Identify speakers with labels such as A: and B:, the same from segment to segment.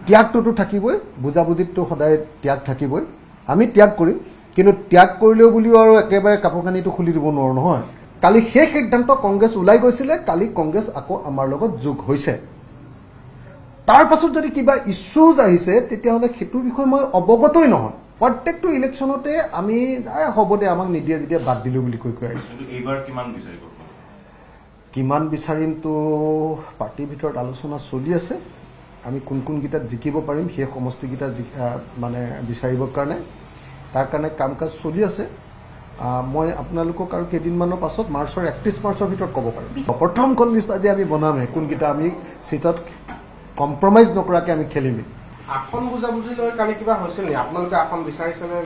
A: ত্যাগটোতো থাকিবই, বুজাবুজিটো সদায় ত্যাগ থাকিবই। আমি ত্যাগ কৰিম, কিন্তু ত্যাগ কৰিলেও বুলিও আৰু একেবাৰে কাপোৰ কানিটো খুলি দিব নোৱাৰো নহয়। কালি সেই সিদ্ধান্ত কংগ্ৰেছ ওলাই গৈছিলে, কালি কংগ্ৰেছ আকৌ আমাৰ লগত যোগ হৈছে। তাৰ পাছত যদি কিবা ইছ্যুজ আহিছে তেতিয়াহ'লে সেইটোৰ বিষয়ে মই অৱগতই নহয়। প্ৰত্যেকটো ইলেকশ্যনতে আমি হ'ব দে আমাক নিদিয়ে যেতিয়া বাদ দিলো বুলি কৈ আহিছোঁ। কিমান বিচাৰিমতো পাৰ্টিৰ ভিতৰত আলোচনা চলি আছে। আমি কোন কোনকেইটাত জিকিব পাৰিম সেই সমষ্টিকেইটা মানে বিচাৰিবৰ কাৰণে তাৰ কাৰণে কাম কাজ চলি আছে। মই আপোনালোকক আৰু কেইদিনমানৰ পাছত মাৰ্চৰ 31 মাৰ্চৰ ভিতৰত ক'ব পাৰিম। প্ৰথমখন লিষ্ট আজি আমি বনামহে কোনকেইটা আমি চিটত কম্প্ৰমাইজ নকৰাকৈ আমি খেলিম।
B: আসন বুজাবুজি লৈ কালি কিবা হৈছিল নেকি? আপোনালোকে আসন বিচাৰিছেনে?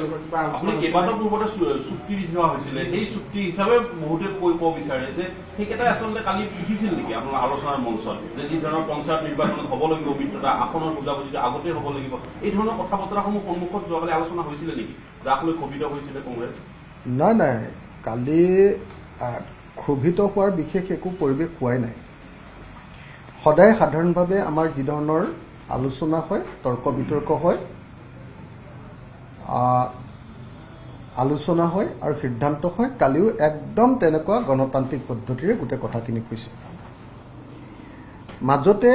C: কেইবাটাও পূৰ্বতে চুক্তি দিয়া হৈছিলে, সেই চুক্তি হিচাপে বহুতে ক'ব বিচাৰে যে সেইকেইটাই আচলতে কালি লিখিছিল নেকি আপোনাৰ আলোচনাৰ মঞ্চত, যে যি ধৰণৰ পঞ্চায়ত নিৰ্বাচনত হ'ব লাগিব অভিজ্ঞতা, আসনৰ বুজাবুজিটো আগতেই হ'ব লাগিব, এই ধৰণৰ কথা বতৰাসমূহ সন্মুখত যোৱাকালি আলোচনা হৈছিলে নেকি, যাক লৈ ক্ষোভিত হৈছিলে কংগ্ৰেছ?
A: নাই নাই, কালি ক্ষোভিত হোৱাৰ বিশেষ একো পৰিৱেশ হোৱাই নাই। সদায় সাধাৰণভাৱে আমাৰ যি ধৰণৰ আলোচনা হয়, তৰ্ক বিতৰ্ক হয়, আলোচনা হয় আৰু সিদ্ধান্ত হয়, কালিও একদম তেনেকুৱা গণতান্ত্ৰিক পদ্ধতিৰে গোটেই কথাখিনি কৈছে। মাজতে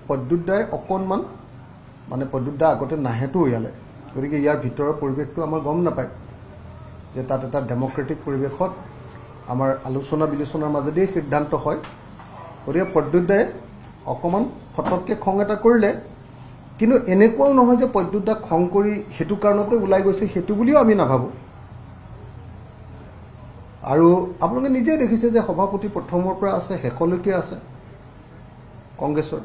A: প্ৰদ্যুৎদাই অকণমান মানে প্ৰদ্যুৎদা আগতে নাহেতো ইয়ালৈ, গতিকে ইয়াৰ ভিতৰৰ পৰিৱেশটো আমাৰ গম নাপায় যে তাত এটা ডেমক্ৰেটিক পৰিৱেশত আমাৰ আলোচনা বিলোচনাৰ মাজেদিয়ে সিদ্ধান্ত হয়। গতিকে প্ৰদ্যুৎদাই অকণমান ফটককৈ খং এটা কৰিলে, কিন্তু এনেকুৱাও নহয় যে প্ৰদ্যুৎদাক খং কৰি সেইটো কাৰণতে ওলাই গৈছে সেইটো বুলিও আমি নাভাবোঁ। আৰু আপোনালোকে নিজেই দেখিছে যে সভাপতি প্ৰথমৰ পৰা আছে শেষলৈকে আছে কংগ্ৰেছৰ,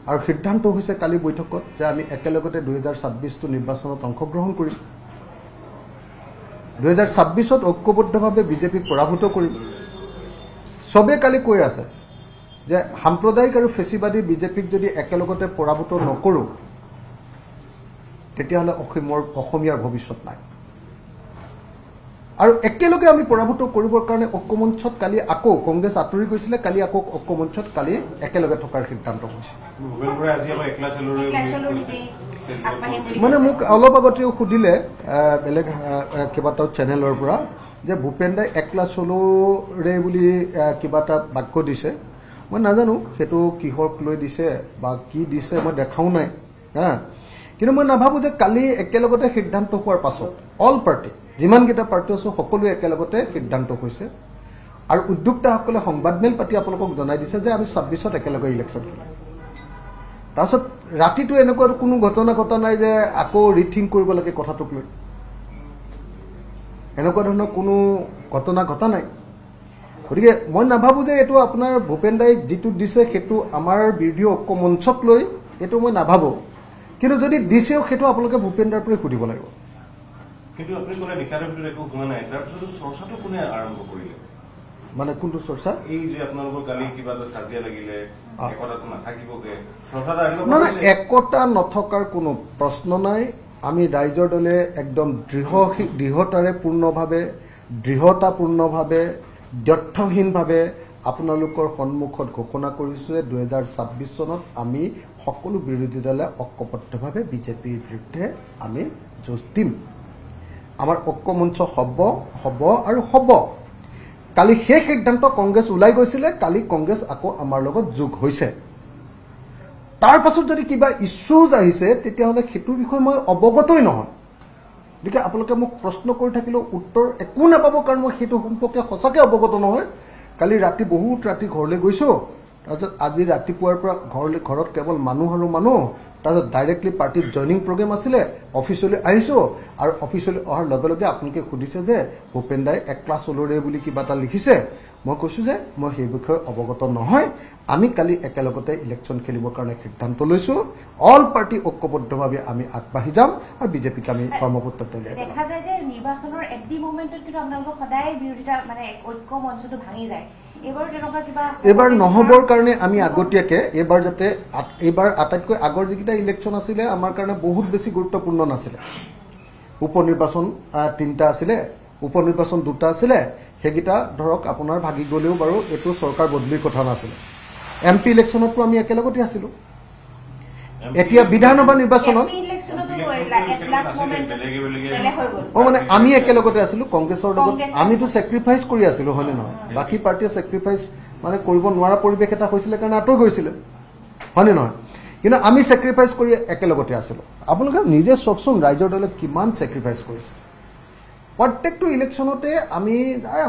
A: আৰু সিদ্ধান্ত হৈছে কালি বৈঠকত যে আমি একেলগতে 2026টো নিৰ্বাচনত অংশগ্ৰহণ কৰিম, 2026ত ঐক্যবদ্ধভাৱে বিজেপিক পৰাভূত কৰিম। চবেই কালি কৈ আছে যে সাম্প্ৰদায়িক আৰু ফেচিবাদী বিজেপিক যদি একেলগতে পৰাভূত নকৰোঁ তেতিয়াহ'লে অসমীয়াৰ ভৱিষ্যত নাই। আৰু একেলগে আমি পৰাভূত কৰিবৰ কাৰণে ঐক্যমঞ্চত কালি আকৌ কংগ্ৰেছ আঁতৰি গৈছিলে, কালি আকৌ ঐক্যমঞ্চত কালি একেলগে থকাৰ সিদ্ধান্ত হৈছে। মানে মোক অলপ আগতেও সুধিলে বেলেগ কেইবাটাও চেনেলৰ পৰা যে ভূপেন দাই একলা চলোৰে বুলি কিবা এটা বাক্য দিছে। মই নাজানো সেইটো কিহক লৈ দিছে বা কি দিছে, মই দেখাও নাই হা। কিন্তু মই নাভাবোঁ যে কালি একেলগতে সিদ্ধান্ত হোৱাৰ পাছত অল পাৰ্টি যিমানকেইটা পাৰ্টি আছোঁ সকলোৱে একেলগতে সিদ্ধান্ত হৈছে। আৰু উদ্যোক্তাসকলে সংবাদমেল পাতি আপোনালোকক জনাই দিছে যে আমি 26ত একেলগে ইলেকশ্যন খেলিম। তাৰপিছত ৰাতিটো এনেকুৱা কোনো ঘটনা ঘটা নাই যে আকৌ ৰিথিংক কৰিব লাগে কথাটোক লৈ, এনেকুৱা ধৰণৰ কোনো ঘটনা ঘটা নাই। গতিকে মই নাভাবোঁ যে এইটো আপোনাৰ ভূপেন দাই যিটো দিছে সেইটো আমাৰ বিৰোধী ঐক্য মঞ্চক লৈ এইটো মই নাভাবোঁ, কিন্তু যদি দিছেও সেইটো আপোনালোকে ভূপেন দাৰ পৰাই সুধিব লাগিব।
C: কিন্তু আপুনি ক'লে নিশাৰ ভিতৰত একো হোৱা নাই, তাৰপিছত চৰ্চাটো কোনে আৰম্ভ কৰিলে?
A: মানে কোনটো চৰ্চা?
C: এই যে আপোনালোকৰ কালি কিবা এটা কাজিয়া লাগিলে, একতাটো নাথাকিবগে,
A: না না, একতা নথকাৰ কোনো প্ৰশ্ন নাই। আমি ৰাইজৰ দলে একদম দৃঢ়তাপূৰ্ণভাৱে দ্ব্যৰ্থহীনভাৱে আপোনালোকৰ সন্মুখত ঘোষণা কৰিছোঁ যে 2026 চনত আমি সকলো বিৰোধী দলে ঐক্যবদ্ধভাৱে বিজেপিৰ বিৰুদ্ধে আমি যুঁজ দিম। আমাৰ ঐক্যমঞ্চ হ'ব আৰু হ'ব। কালি সেই সিদ্ধান্ত কংগ্ৰেছ ওলাই গৈছিলে, কালি কংগ্ৰেছ আকৌ আমাৰ লগত যোগ হৈছে। তাৰ পাছত যদি কিবা ইছ্যুজ আহিছে তেতিয়াহ'লে সেইটোৰ বিষয়ে মই অৱগতই নহয়। গতিকে আপোনালোকে মোক প্ৰশ্ন কৰি থাকিলেও উত্তৰ একো নাপাব, কাৰণ মই সেইটো সম্পৰ্কে সঁচাকৈ অৱগত নহয়। কালি ৰাতি বহুত ৰাতি ঘৰলৈ গৈছোঁ, তাৰপিছত আজি ৰাতিপুৱাৰ পৰা ঘৰত কেৱল মানুহ আৰু মানুহ, তাৰপিছত ডাইৰেক্টলি পাৰ্টিত জইনিং প্ৰগ্ৰেম আছিলে, অফিচলৈ আহিছোঁ। আৰু অফিচলৈ অহাৰ লগে লগে আপোনালোকে সুধিছে যে ভূপেন দাই একলা চলোৰে বুলি কিবা এটা লিখিছে। মই কৈছোঁ যে মই সেই বিষয়ে অৱগত নহয়। আমি কালি একেলগতে ইলেকশ্যন খেলিবৰ কাৰণে সিদ্ধান্ত লৈছোঁ। অল পাৰ্টি ঐক্যবদ্ধভাৱে আমি আগবাঢ়ি যাম আৰু বিজেপিক আমি কৰ্মপত্ৰত উলিয়াই দিম।
D: দেখা যায় যে নিৰ্বাচনৰ এট মোমেণ্টত কিন্তু আপোনালোকৰ সদায় বিৰোধিতা মানে ঐক্য মঞ্চটো ভাঙি যায়। এইবাৰ
A: নহ'বৰ কাৰণে আমি আগতীয়াকৈ এইবাৰ আটাইতকৈ আগৰ যিকেইটা ইলেকশ্যন আছিলে আমাৰ কাৰণে বহুত বেছি গুৰুত্বপূৰ্ণ নাছিলে। উপ নিৰ্বাচন 3টা আছিলে, উপ নিৰ্বাচন 2টা আছিলে, সেইকেইটা ধৰক আপোনাৰ ভাগি গ'লেও বাৰু এইটো চৰকাৰ বদলিৰ কথা নাছিলে। MP ইলেকশ্যনতো আমি একেলগতে আছিলোঁ, এতিয়া বিধানসভা নিৰ্বাচনত মানে আমি একেলগতে আছিলো কংগ্ৰেছৰ লগত আমিতো ছেক্ৰিফাইচ কৰি আছিলো হয়নে নহয় বাকী পাৰ্টিয়ে ছেক্ৰিফাইচ মানে কৰিব নোৱাৰা পৰিৱেশ এটা হৈছিলে কাৰণে আঁতৰ গৈছিলে হয়নে নহয় কিন্তু আমি ছেক্ৰিফাইচ কৰি একেলগতে আছিলো আপোনালোকে নিজে চাওকচোন ৰাইজৰ দলে কিমান ছেক্ৰিফাইচ কৰিছে প্ৰত্যেকটো ইলেকশ্যনতে আমি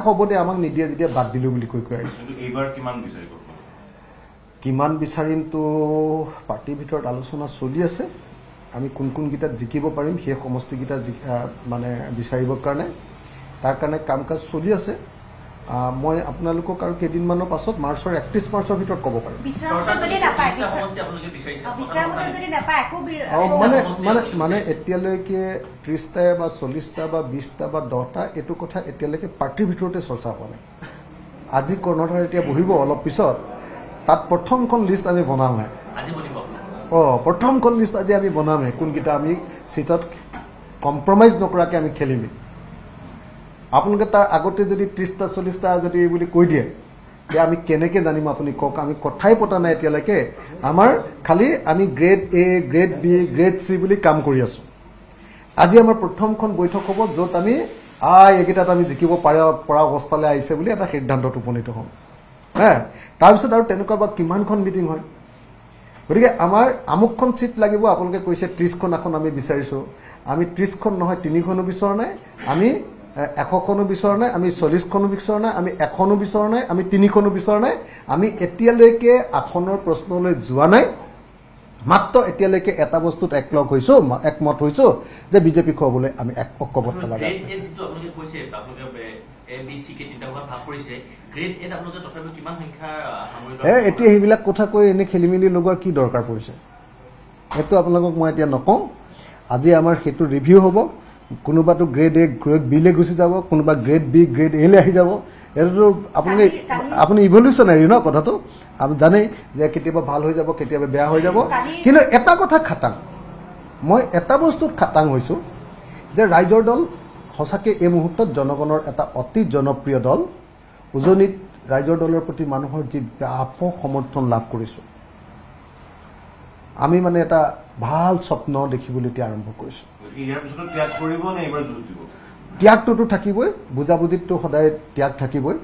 A: হ'ব দে আমাক নিদিয়ে যেতিয়া বাদ দিলো বুলি কৈ আহিছো
C: এইবাৰ কিমান বিচাৰিব
A: কিমান বিচাৰিমতো পাৰ্টিৰ ভিতৰত আলোচনা চলি আছে আমি কোন কোনকেইটাত জিকিব পাৰিম সেই সমষ্টিকেইটা মানে বিচাৰিবৰ কাৰণে তাৰ কাৰণে কাম কাজ চলি আছে মই আপোনালোকক আৰু কেইদিনমানৰ পাছত মাৰ্চৰ 31 মাৰ্চৰ ভিতৰত ক'ব পাৰিম মানে এতিয়ালৈকে 30টা বা 40টা বা 20টা বা 10টা এইটো কথা এতিয়ালৈকে পাৰ্টিৰ ভিতৰতে চৰ্চা হোৱা নাই আজি কৰ্ণধাৰ এতিয়া বহিব অলপ পিছত তাত প্ৰথমখন লিষ্ট আমি বনামহে প্ৰথমখন লিষ্ট আজি আমি বনামহে কোনকেইটা আমি চিটত কম্প্ৰমাইজ নকৰাকৈ আমি খেলিম আপোনালোকে তাৰ আগতে যদি 30টা 40টা যদি বুলি কৈ দিয়ে তেতিয়া আমি কেনেকৈ জানিম আপুনি কওক আমি কথাই পতা নাই এতিয়ালৈকে আমাৰ খালি আমি grade A grade B grade C বুলি কাম কৰি আছোঁ আজি আমাৰ প্ৰথমখন বৈঠক হ'ব য'ত আমি এইকেইটাত আমি জিকিব পৰা অৱস্থালৈ আহিছে বুলি এটা সিদ্ধান্তত উপনীত হ'ম তাৰপিছত আৰু তেনেকুৱা বা কিমানখন মিটিং হয় গতিকে আমাৰ আমুকখন চিট লাগিব আপোনালোকে কৈছে 30খন আসন আমি বিচাৰিছোঁ আমি 30খন নহয় 3খনো বিচৰা নাই আমি 100খনো বিচৰা নাই আমি 40খনো বিচৰা নাই আমি 1খনো বিচৰা নাই আমি 3খনো বিচৰা নাই আমি এতিয়ালৈকে আসনৰ প্ৰশ্নলৈ যোৱা নাই মাত্ৰ এতিয়ালৈকে এটা বস্তুত একলগ হৈছো একমত হৈছো যে বিজেপি খুৱাবলৈ আমি ঐক্যবদ্ধ লাগে এতিয়া সেইবিলাক কথা কৈ এনে খেলি মেলি লগোৱাৰ কি দৰকাৰ পৰিছে সেইটো আপোনালোকক মই এতিয়া নকওঁ আজি আমাৰ সেইটো ৰিভিউ হ'ব কোনোবাটো গ্ৰেড এ গ্ৰেড বিলৈ গুচি যাব কোনোবা গ্ৰেড বি গ্ৰেড এলৈ আহি যাব এইটো আপুনি ইভলিউচনাৰী ন কথাটো আমি জানেই যে কেতিয়াবা ভাল হৈ যাব কেতিয়াবা বেয়া হৈ যাব কিন্তু এটা কথা খাটাং মই এটা বস্তুত খাটাং হৈছোঁ যে ৰাইজৰ দল সঁচাকৈ এই মুহূৰ্তত জনগণৰ এটা অতি জনপ্ৰিয় দল উজনিত ৰাইজৰ দলৰ প্ৰতি মানুহৰ যি ব্যাপক সমৰ্থন লাভ কৰিছোঁ আমি মানে এটা ভাল স্বপ্ন দেখিবলৈ এতিয়া আৰম্ভ কৰিছোঁ ত্যাগটোতো থাকিবই বুজাবুজিততো সদায় ত্যাগ থাকিবই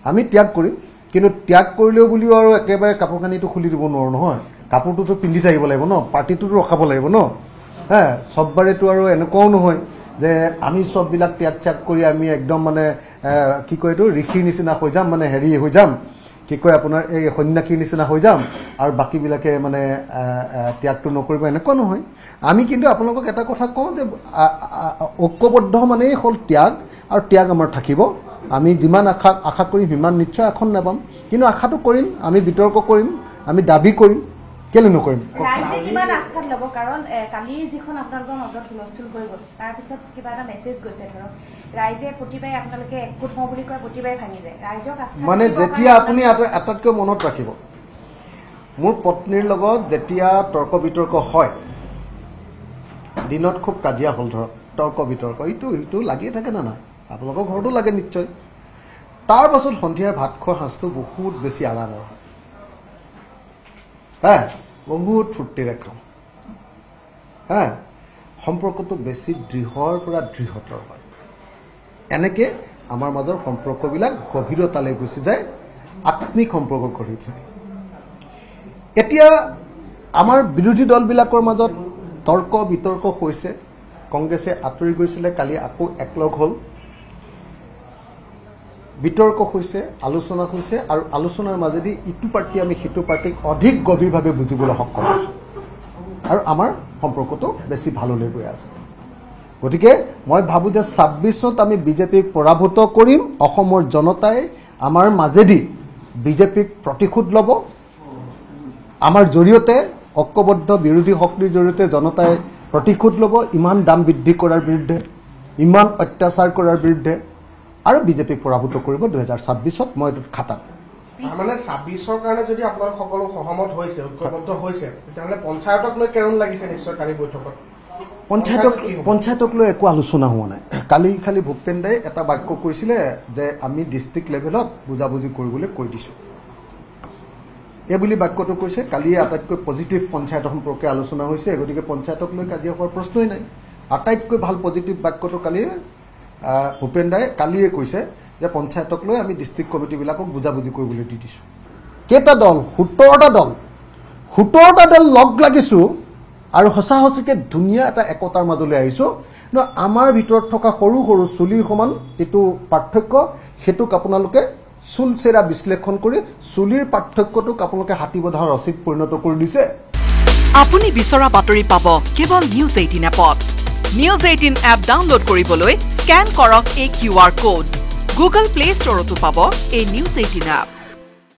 A: আমি ত্যাগ কৰিম কিন্তু ত্যাগ কৰিলেও বুলিও আৰু একেবাৰে কাপোৰ কানিটো খুলি দিব নোৱাৰোঁ নহয় কাপোৰটোতো পিন্ধি থাকিব লাগিব ন পাৰ্টিটোতো ৰখাব লাগিব ন চববাৰেতো আৰু এনেকুৱাও নহয় যে আমি চববিলাক ত্যাগ ত্যাগ কৰি আমি একদম মানে কি কয় এইটো ঋষিৰ নিচিনা হৈ যাম মানে হেৰি হৈ যাম কি কয় আপোনাৰ এই সন্ন্যাসীৰ নিচিনা হৈ যাম আৰু বাকীবিলাকে মানে ত্যাগটো নকৰিব এনেকুৱা নহয় আমি কিন্তু আপোনালোকক এটা কথা কওঁ যে ঐক্যবদ্ধ মানেই হ'ল ত্যাগ আৰু ত্যাগ আমাৰ থাকিব আমি যিমান আশা কৰিম সিমান নিশ্চয় আসন নাপাম কিন্তু আশাটো কৰিম আমি বিতৰ্ক কৰিম আমি দাবী কৰিম কেলে নকৰিম
D: ৰাইজে কিমান আস্থাত ল'ব কাৰণ কালিৰ যিখন আপোনালোকৰ মাজত হুলস্থুল হৈ গ'ল তাৰপিছত কিবা এটা মেছেজ গৈছে ধৰক ৰাইজে প্ৰতিবাৰে আপোনালোকে একগোট হওঁ বুলি কয় প্ৰতিবাৰে ভাঙি যায় ৰাইজক আস্থা
A: মানে যেতিয়া আপুনি আটাইতকৈ মনত ৰাখিব মোৰ পত্নীৰ লগত যেতিয়া তৰ্ক বিতৰ্ক হয় দিনত খুব কাজিয়া হ'ল ধৰক তৰ্ক বিতৰ্ক ইটো লাগিয়ে থাকে না নাই আপোনালোকৰ ঘৰতো লাগে নিশ্চয় তাৰ পাছত সন্ধিয়াৰ ভাত খোৱা সাঁজটো বহুত বেছি আৰামৰ হয় বহুত ফূৰ্তিৰে খাওঁ সম্পৰ্কটো বেছি দৃঢ়ৰ পৰা দৃঢ়তৰ হয় এনেকৈ আমাৰ মাজৰ সম্পৰ্কবিলাক গভীৰতালৈ গুচি যায় আত্মিক সম্পৰ্ক গঢ়ি উঠে এতিয়া আমাৰ বিৰোধী দলবিলাকৰ মাজত তৰ্ক বিতৰ্ক হৈছে কংগ্ৰেছে আঁতৰি গৈছিলে কালি আকৌ একলগ হ'ল বিতৰ্ক হৈছে আলোচনা হৈছে আৰু আলোচনাৰ মাজেদি ইটো পাৰ্টি আমি সিটো পাৰ্টিক অধিক গভীৰভাৱে বুজিবলৈ সক্ষম হৈছোঁ আৰু আমাৰ সম্পৰ্কটো বেছি ভাললৈ গৈ আছে গতিকে মই ভাবোঁ যে 26ত আমি বিজেপিক পৰাভূত কৰিম অসমৰ জনতাই আমাৰ মাজেদি বিজেপিক প্ৰতিশোধ ল'ব আমাৰ জৰিয়তে ঐক্যবদ্ধ বিৰোধী শক্তিৰ জৰিয়তে জনতাই প্ৰতিশোধ ল'ব ইমান দাম বৃদ্ধি কৰাৰ বিৰুদ্ধে ইমান অত্যাচাৰ কৰাৰ বিৰুদ্ধে আৰু বিজেপিক পৰাভূত কৰিব 2026ত মই এইটোত খাটাম
B: মানে 26ৰ কাৰণে যদি আপোনালোক সকলো সহমত হৈছে ঐক্যবদ্ধ হৈছে তেতিয়াহ'লে পঞ্চায়তক লৈ কেৰণ লাগিছে নিশ্চয় কালি বৈঠকত
A: পঞ্চায়তক লৈ একো আলোচনা হোৱা নাই কালি খালি ভূপেন দাই এটা বাক্য কৈছিলে যে আমি ডিষ্ট্ৰিক্ট লেভেলত বুজাবুজি কৰিবলৈ কৈ দিছোঁ এইবুলি বাক্যটো কৈছে। কালিয়ে আটাইতকৈ পজিটিভ পঞ্চায়ত সম্পৰ্কে আলোচনা হৈছে, গতিকে পঞ্চায়তক লৈ কাজিয়া হোৱাৰ প্ৰশ্নই নাই। আটাইতকৈ ভাল পজিটিভ বাক্যটো কালি ভূপেন দাই কালিয়ে কৈছে যে পঞ্চায়তক লৈ আমি ডিষ্ট্ৰিক্ট কমিটিবিলাকক বুজাবুজি কৰিবলৈ দি দিছোঁ। কেইটা দল? 17টা দল। 17টা দল লগ লাগিছোঁ আৰু সঁচা সঁচিকে ধুনীয়া এটা একতাৰ মাজলৈ আহিছোঁ। কিন্তু আমাৰ ভিতৰত থকা সৰু সৰু চুলিৰ সমান যিটো পাৰ্থক্য, সেইটোক আপোনালোকে চুলচেৰা বিশ্লেষণ কৰি চুলিৰ পাৰ্থক্যটোক আপোনালোকে হাতী বধাৰ ৰচিত পৰিণত কৰি দিছে।
E: আপুনি বিচৰা বাতৰি পাব কেৱল নিউজ 18 এপত। নিউজ 18 এপ ডাউনলোড কৰিবলৈ স্কেন কৰক এই QR কোড। গুগল প্লে ষ্টৰতো পাব এই নিউজ 18 এপ।